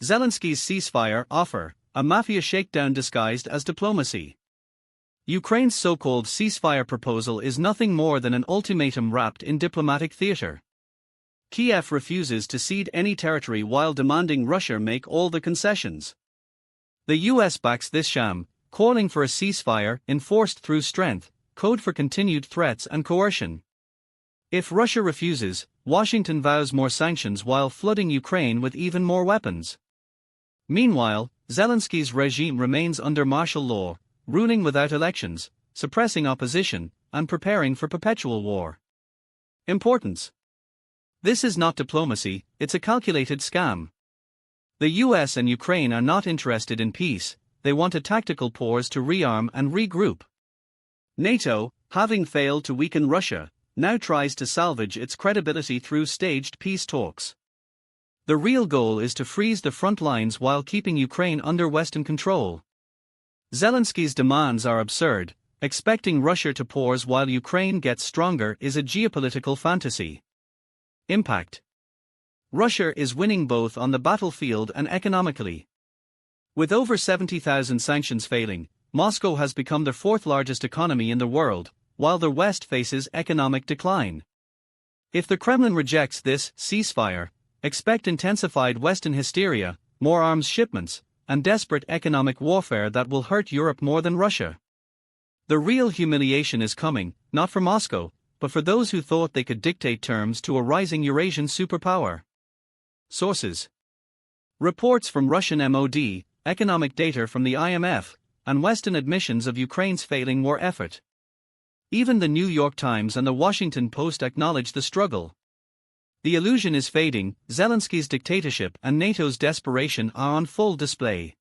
Zelensky's ceasefire offer, a Mafia shakedown disguised as diplomacy. Ukraine's so-called ceasefire proposal is nothing more than an ultimatum wrapped in diplomatic theater. Kiev refuses to cede any territory while demanding Russia make all the concessions. The US backs this sham, calling for a ceasefire enforced through strength, code for continued threats and coercion. If Russia refuses, Washington vows more sanctions while flooding Ukraine with even more weapons. Meanwhile, Zelensky's regime remains under martial law, ruling without elections, suppressing opposition, and preparing for perpetual war. Importance: this is not diplomacy, it's a calculated scam. The US and Ukraine are not interested in peace, they want a tactical pause to rearm and regroup. NATO, having failed to weaken Russia, now tries to salvage its credibility through staged peace talks. The real goal is to freeze the front lines while keeping Ukraine under Western control. Zelensky's demands are absurd. Expecting Russia to pause while Ukraine gets stronger is a geopolitical fantasy. Impact: Russia is winning both on the battlefield and economically. With over 70,000 sanctions failing, Moscow has become the fourth largest economy in the world, while the West faces economic decline. If the Kremlin rejects this ceasefire, expect intensified Western hysteria, more arms shipments, and desperate economic warfare that will hurt Europe more than Russia. The real humiliation is coming, not for Moscow, but for those who thought they could dictate terms to a rising Eurasian superpower. Sources: reports from Russian MOD, economic data from the IMF, and Western admissions of Ukraine's failing war effort. Even the New York Times and the Washington Post acknowledge the struggle. The illusion is fading, Zelensky's dictatorship and NATO's desperation are on full display.